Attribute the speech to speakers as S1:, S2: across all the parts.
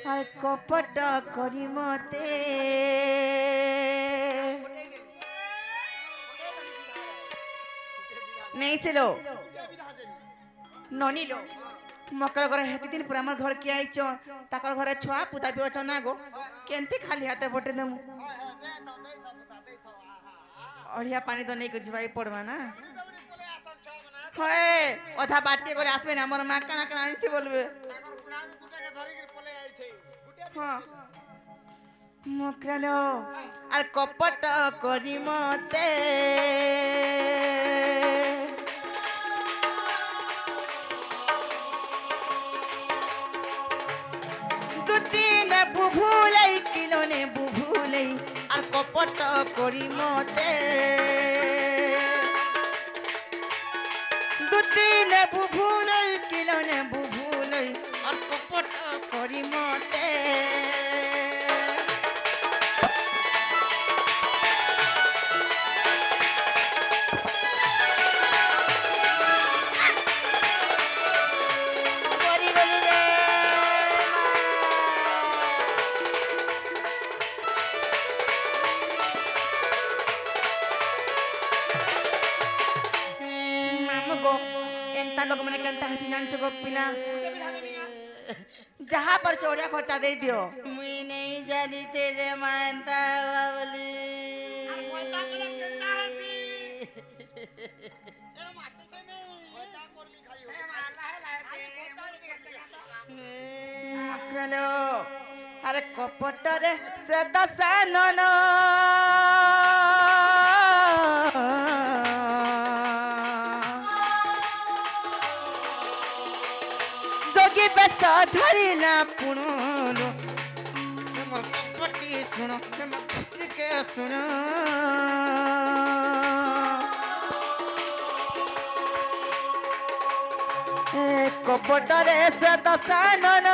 S1: আর কপট করি মতে নেইছিল ননিল মকর ঘরে হেতি দিন পরে আমার ঘর কে আইছ তাকর ঘরে ছুয়া পুতা পি অছ না গো কেনতে খালি হাতে পটে দেমু অড়িয়া পানি তো নেই যাই পড়বা না হয় অধা বাড়তে করে আসবে না আমার মা কানা কানা আনছে বলবে হ্যাঁ মকরালো আর কপট করি মতে দুদিন বুভুলাই কিলনে বুভুলাই আর কপট করি মতে দুদিন বুভুলাই কিলনে বুভুলাই আর কপট করি মতে लोग मैंने कहता हसी जान चुको पिला जहाँ पर चोरिया खर्चा दे दियो
S2: मुई नहीं जानी तेरे मानता बाबली
S1: अरे कपटरे से दसानन जोगी बेस धरिला पुणलो मोर कपटी सुनो मोर छुट्टी के सुनो ए कपटरे से दसानन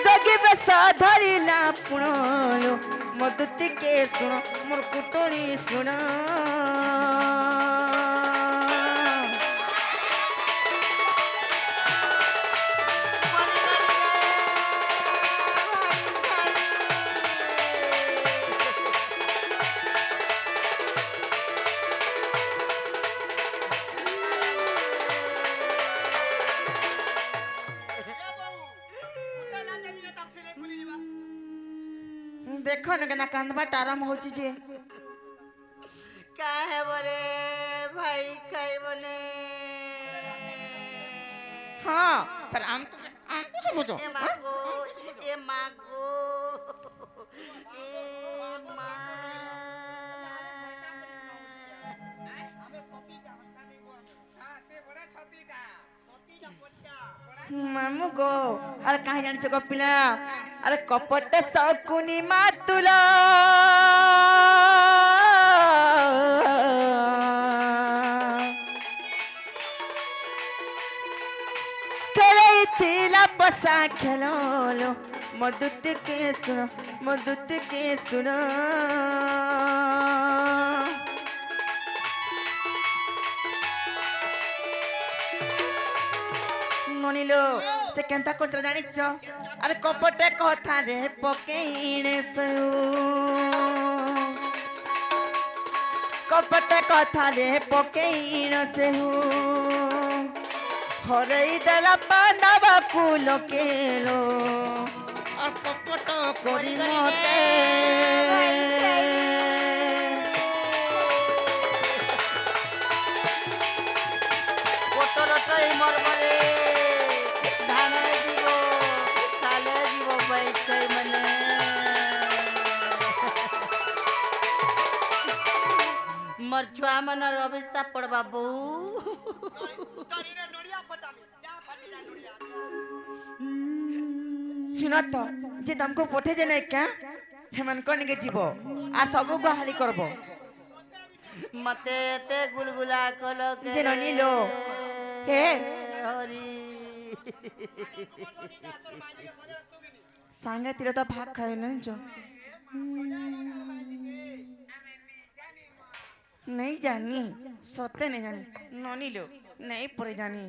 S1: जोगी बेस धरिला पुणलो मदुती के सुनो मोर कुटोरी सुनो देखो न केना कांदबाट आराम होची जे
S2: का है बरे भाई खाई बने
S1: हां पर हमको समझो
S2: ए मागो ए मागो ए मा
S1: मामू गो अरे कहाँ जाने चको पिला अरे कपट सकुनी मातुला खेले थीला पसा खेलो लो मदुत के सुनो मनिलो से केंता करछ जानिछ अरे कपटे कथा रे पकेइने सयु कपटे कथा रे पकेइन सेहु हरई देला पांडवा कुल केलो और कपट करी मते कोटरटई मरमरे
S2: मोर छुआ मनर अभिशाप पड़ बाबू
S1: सुना तो जे तुमको पठे जे नहीं क्या हेमन कन के जीवो आ सब गहाली करबो
S2: मते ते गुलगुला कलो के
S1: जे ननिलो हे
S2: हरी
S1: सांगे तिरो तो भाग खाए न जो नहीं जानी सत्य नहीं जानी ननी लो नहीं पड़े जानी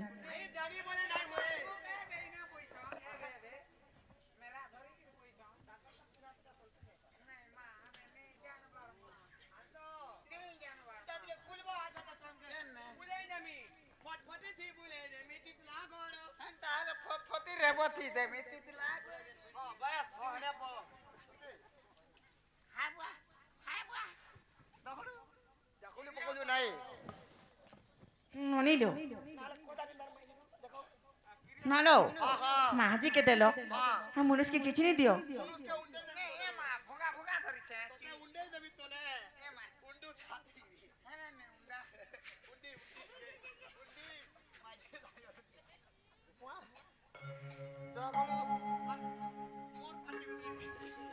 S1: ननी लो ना लो माजी के देलो हम मुनुष के किछि नहीं दियो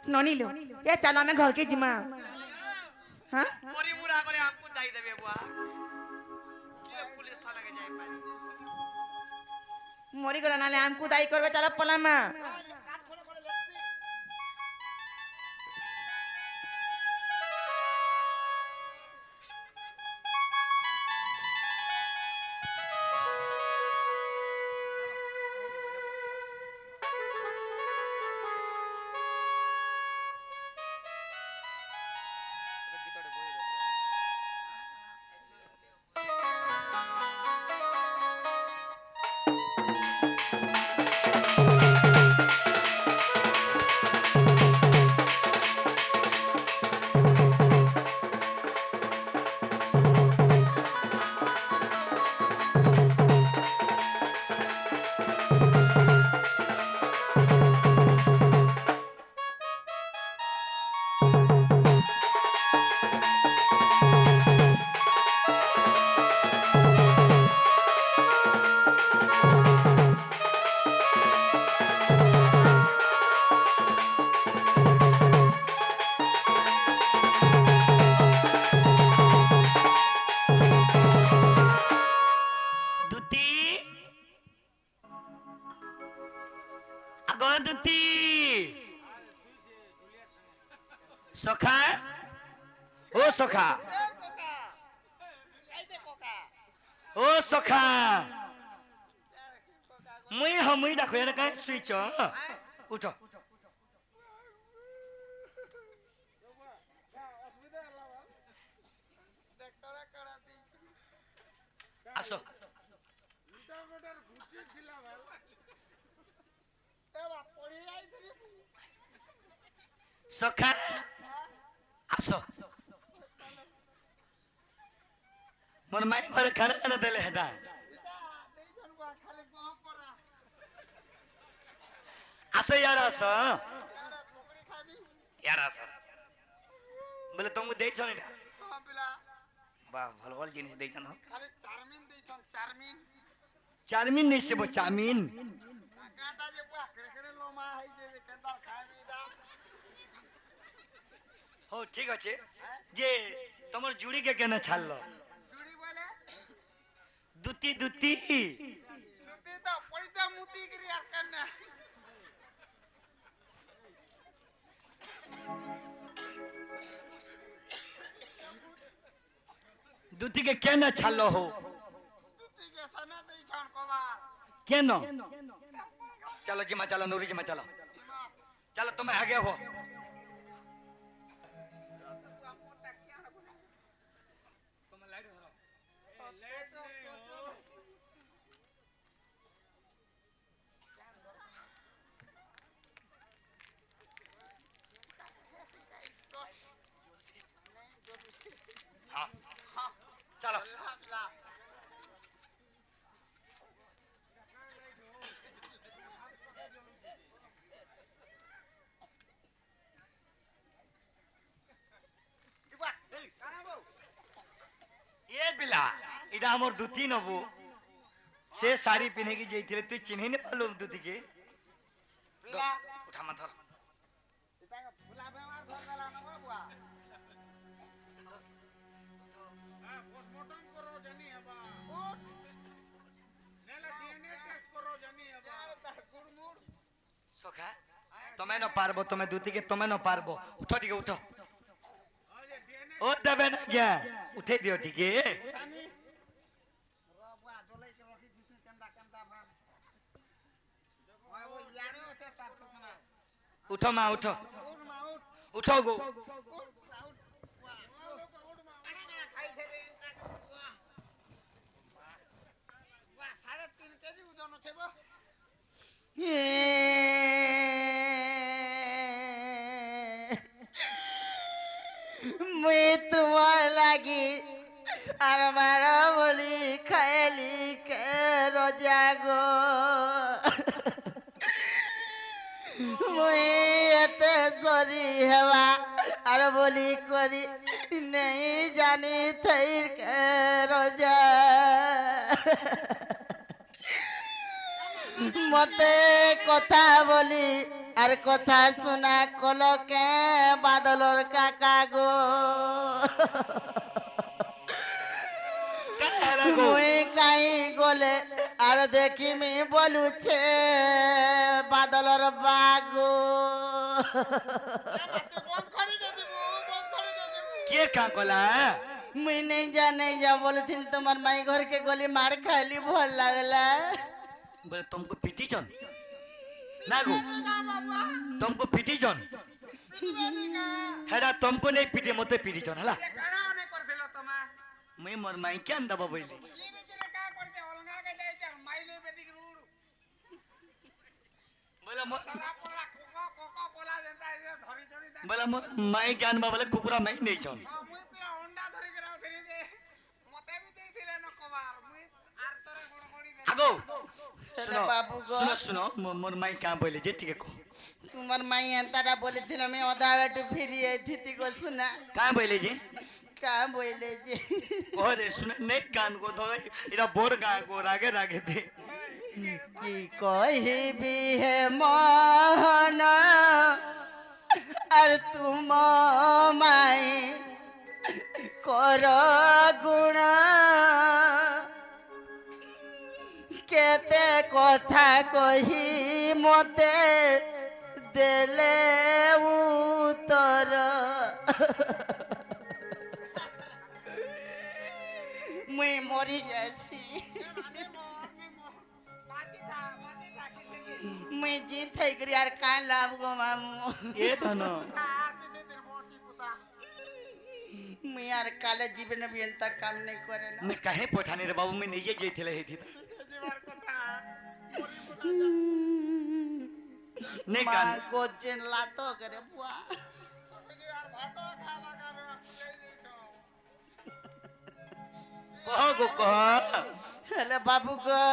S1: ननी लो ये चलो मैं घर के जिमा हाँ
S3: मरी मुरा करे हमको दाई देबे बुआ के पुलिस थाना के जाई पारी
S1: मोरी गला नाले हमको दाई करबे चलो पलामा
S3: दुती अगो दुती सखा ओ सखा ओ सखा मुई डाको यार का स्विच उठो আসো সখা আসো মোর মাই ঘরে খানা খানা দেলে হেটা আসো यार আসো यार আসো বলে তুমি দেইছ না বাহ ভালো ভালো জিনিস দেইছ না চারমিন नहीं से वो चामीन हो ठीक আছে যে তোমার জুড়ি কে কেন ছাড়লো
S2: জুড়ি বলে
S3: দুতি দুতি
S2: তুই তো পয়সা মুতি গরি আর কেন
S3: দুতি কে কেন ছাড়লো हो
S2: তুই কে সানা দেই ছন কবার
S3: কেন चलो जिमा चलो नूरी जिमा चलो चलो तुम आगे हो हाँ चलो ये बिला इडा हमर दुती नबो से साड़ी पिने की जइथिले तू चिन्हि न पालो दुती के
S2: बिला
S3: उठा मत धर
S2: इतांग फुला बेमार धर गला न बुआ पोस्टमार्टम करो जनी हबा नेला डीएनए टेस्ट करो जनी हबा तार गुड़मुड़
S3: सखा तमे न पारबो तमे दुती के तमे न पारबो उठो ठीक उठो ओ देबे न गया উঠে দিও টিকে উঠো মা উঠো উঠো গো
S2: মুই তোমার লাগি আর মারা বলি খাইলি কে রোজা গো মুই এতে সরি হেবা আর বলি করি নেই জানি থাইর কে রোজা মতে কথা বলি আর কথা শোনা কলকে বাদলর কাকা গো মুই কাই গলে আর দেখিমি বলুছে বাদলর বাগো
S3: কে কা কলা
S2: মুই নেই যা বলছিল তোমার মাই ঘরকে গলি মার খাইলি ভাল লাগলা
S3: বলে तुमको পিটিছন না গো तुमको পিটিছন হেডা तुमको नहीं পিটে মতে পিটিছন হলা মই মোর মাই কেন দবা বইলি বলে বলে মোর মাই জ্ঞান বাবলে কুকুরা মাই নেই ছন আগো
S2: হেলে বাবু গো
S3: শুনো শুনো মোর মাই কা বলে যে ঠিক কো
S2: তোমার মাই এন্তাটা বলেছিল আমি অদা একটু ফিরিয়ে দিতি গো শোনা
S3: কা বলে যে
S2: কা বইলে যে
S3: ওরে শুনে নেই গান গো ধরে এটা বোর গা গো রাগে রাগে দে
S2: কি কহিবি হে মন আর তুম মাই কর গুণ কেতে কথা কহি মতে দেলে উত্তর মুই মরি যাইছি মুই জিত থাই করি আর কান লাভ গো মামু
S3: এ ধন
S2: মুই আর কালে জীবনে বিয়ন্তা কাম নেই করে না
S3: मैं कहे पठाने रे बाबू मैं नहीं जेथिले हेथि ने
S2: মা
S3: गान
S2: গোজেন লাতো করে বুয়া
S3: कहो गो कहो
S2: হেলে বাবু গো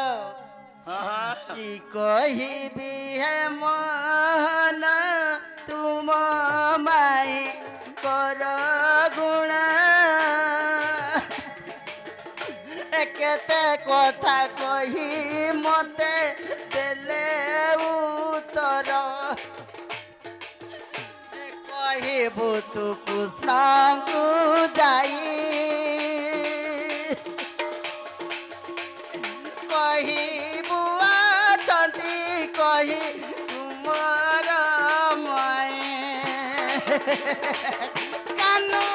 S3: हां हां
S2: কি কহিবি হে মন তুম মাই কর গুণ কেতে কথা কহি মতে দেলে উত্তর কহিবু তু কৃষ্ণଙ୍କୁ যাই কহিবু অଛନ୍ତି কহি তুমর মায়ে কানু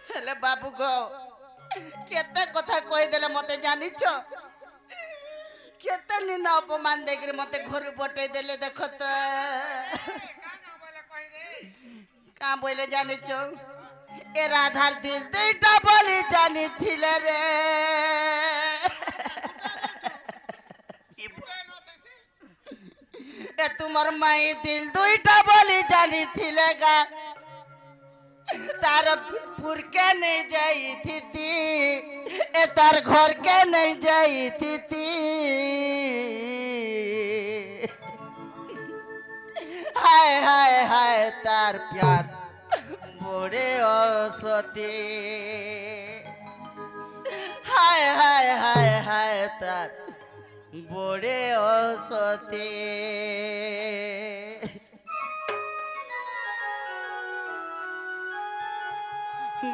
S2: হেলে বাবু গো কেতে কথা কইদেলে মতে জানিছ কেতে নিন্দা অপমান দেখি মতে ঘরে বটাই দেলে দেখো তো কা বলে জানিছ এ রাধার দিল দুইটা বলি জানিছিলে রে এ তোমার মাই দিল দুইটা বলি জানিছিলে গা तार पुर के नहीं जाई थी ए तार घर के नहीं जाई थी हाय हाय हाय तार प्यार बड़े औसती हाय हाय हाय हाय तार बड़े औसती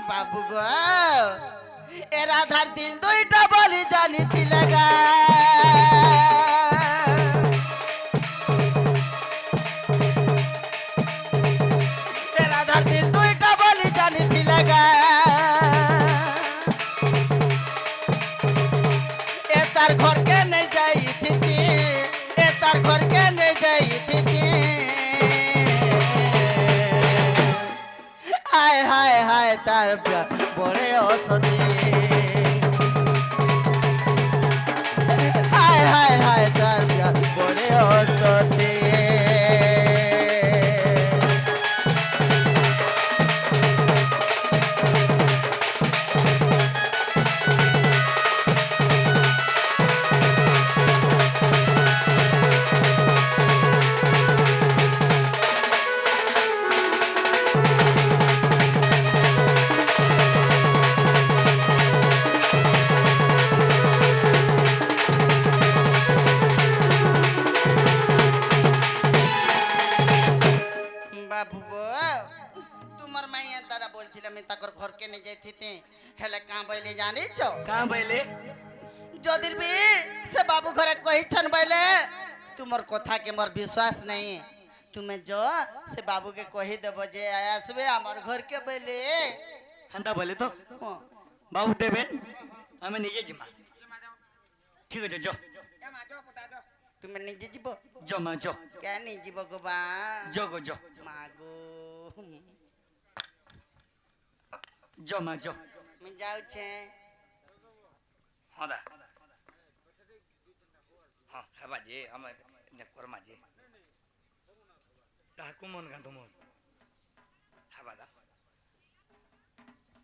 S2: বাবু গো এ রাধার দিল দুইটা বলি তার ঘরকে নে যাইতিতি এ তার ঘরকে নে যাইতিতি হায় হায় হায় তার প্যার বড়ে অসতি হায় হায় হায় তার প্যার বড়ে অসতি বাবু গো তোমার মাইয়া দ্বারা বলছিলাম আমি তাকর ঘরকে নিয়ে যাইতে হেলে কাঁ বইলে জানিছ
S3: কাঁ বইলে
S2: যদি বি সে বাবু ঘরে কহিছন বইলে তোমার কথা কে মোর বিশ্বাস নাই তুমি जो से बाबू के कही देव जे आसबे আমার ঘরকে বইলে
S3: হান্তা বলে তো
S2: হ্যাঁ,
S3: বাবু দেবে আমি নিজে জিমা ঠিক আছে জ
S2: তুমি নিজে যাব
S3: জমা জ
S2: কেন নিজে যাব গো বা
S3: জ গো জ
S2: মাগো
S3: জমা জ
S2: আমি যাউছে
S3: ହଁ ଦା ହଁ ହେବା ଯେ ଆମେ କର୍ମା ଯେ ତାହାକୁ ମନ କାନ୍ଦ ମନ ହେବା ଦା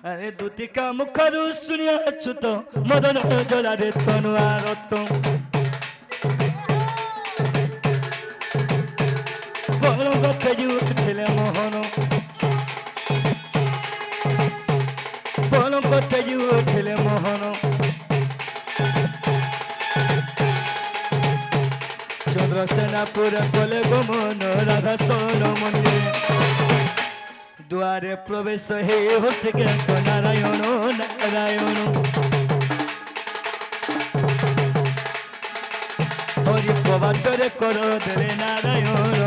S3: ଆରେ ଦୁତିକା ମୁଖରୁ ଶୁଣିଆ ଅଚ୍ୟୁତ ମଦନ ଜଳାରେ ତନୁଆ ରତ ବଳଙ୍ଗ ତେଜୁ ଥିଲେ ମୋହନ ବଳଙ୍ଗ ତେଜୁ ଥିଲେ ମୋହନ चंद्रसेनापुर कले गमन राधा सोन मंदिर द्वारे प्रवेश हे हृषिकेश नारायण नारायण हरि प्रभातरे कर दे नारायण